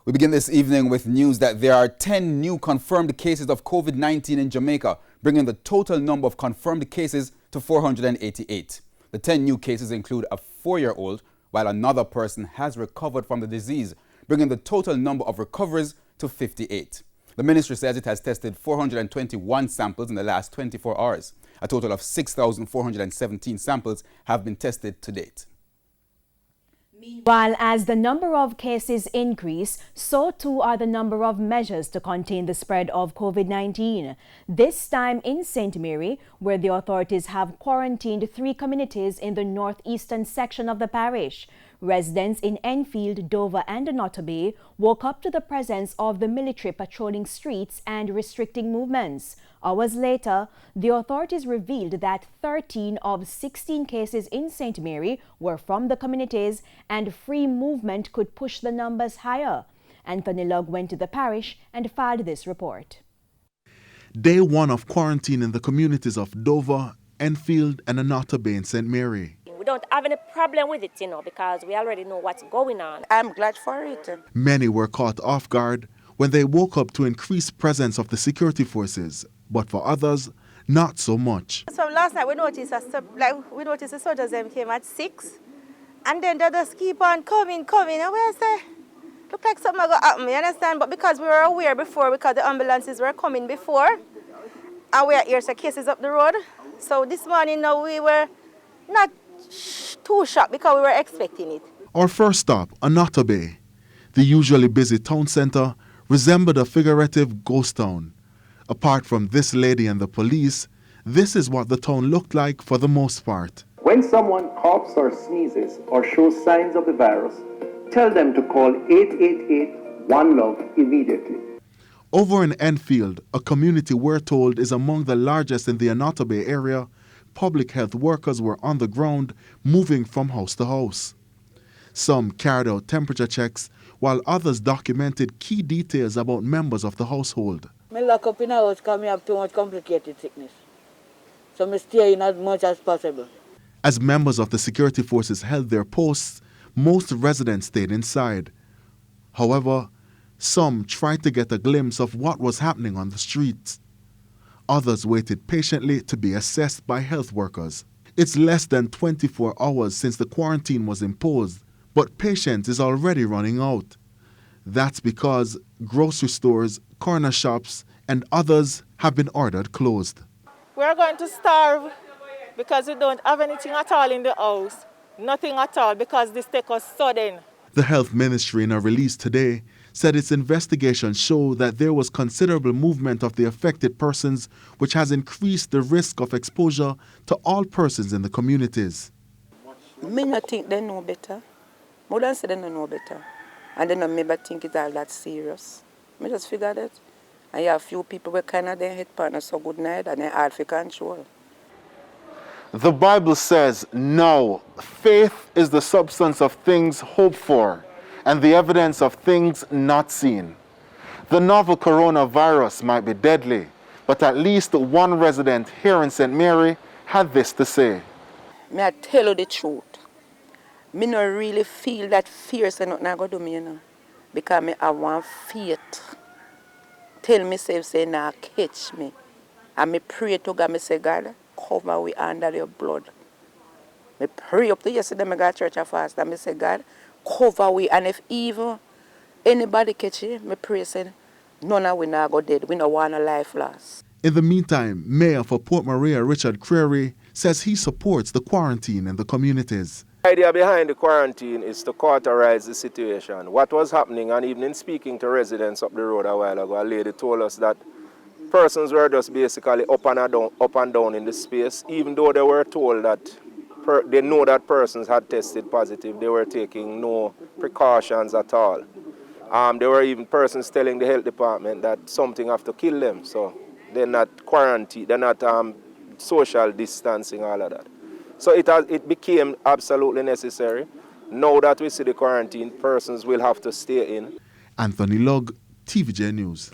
We begin this evening with news that there are 10 new confirmed cases of COVID-19 in Jamaica, bringing the total number of confirmed cases to 488. The 10 new cases include a 4-year-old, while another person has recovered from the disease, bringing the total number of recoveries to 58. The ministry says it has tested 421 samples in the last 24 hours. A total of 6,417 samples have been tested to date. While as the number of cases increase, so too are the number of measures to contain the spread of COVID-19. This time in St. Mary, where the authorities have quarantined 3 communities in the northeastern section of the parish. Residents in Enfield, Dover and Nottoway woke up to the presence of the military patrolling streets and restricting movements. Hours later, the authorities revealed that 13 of 16 cases in St. Mary were from the communities and free movement could push the numbers higher. Anthony Lugg went to the parish and filed this report. Day 1 of quarantine in the communities of Dover, Enfield and Nottoway in St. Mary. We don't have any problem with it, because we already know what's going on. I'm glad for it. Many were caught off guard when they woke up to increased presence of the security forces, but for others, not so much. So last night we noticed the soldiers came at 6, and then they just keep on coming, and we say, look like something going to happen, you understand? But because we were aware before, because the ambulances were coming before, and we are here, so cases up the road. So this morning now we were not too shocked because we were expecting it. Our first stop, Nottoway, the usually busy town centre, resembled a figurative ghost town. Apart from this lady and the police, this is what the town looked like for the most part. When someone coughs or sneezes or shows signs of the virus, tell them to call 888-1-LOVE immediately. Over in Enfield, a community we're told is among the largest in the Nottoway area, public health workers were on the ground, moving from house to house. Some carried out temperature checks, while others documented key details about members of the household. I lock up in a house because I have too much complicated sickness. So I stay in as much as possible. As members of the security forces held their posts, most residents stayed inside. However, some tried to get a glimpse of what was happening on the streets. Others waited patiently to be assessed by health workers. It's less than 24 hours since the quarantine was imposed, but patience is already running out. That's because grocery stores, corner shops, and others have been ordered closed. We're going to starve because we don't have anything at all in the house. Nothing at all, because this take us sudden. The Health Ministry in a release today said its investigations show that there was considerable movement of the affected persons, which has increased the risk of exposure to all persons in the communities. Me not think they know better. More than say they don't know better. And they don't maybe think it's all that serious. I just figure that. And you have few people who kind of their head partners so good night and they're hard for control. The Bible says, "Now faith is the substance of things hoped for, and the evidence of things not seen." The novel coronavirus might be deadly, but at least one resident here in St. Mary had this to say. May I tell you the truth? Me not really feel that fear say nothing I go do me, because me have one faith. Tell myself say nah catch me. And me pray to God, me say, God, cover we under your blood. Me pray up to yesterday, me go to church and fast, and me say, God, cover we, and if even anybody catch you, me pray say, none of we not go dead. We don't want a life lost. In the meantime, Mayor for Port Maria, Richard Creary, says he supports the quarantine in the communities. The idea behind the quarantine is to cauterize the situation. What was happening, and even in speaking to residents up the road a while ago, a lady told us that persons were just basically up and down in the space, even though they were told that they know that persons had tested positive. They were taking no precautions at all. There were even persons telling the health department that something have to kill them, so they're not quarantined, they're not social distancing, all of that. So it became absolutely necessary. Now that we see the quarantine, persons will have to stay in. Anthony Lugg, TVJ News.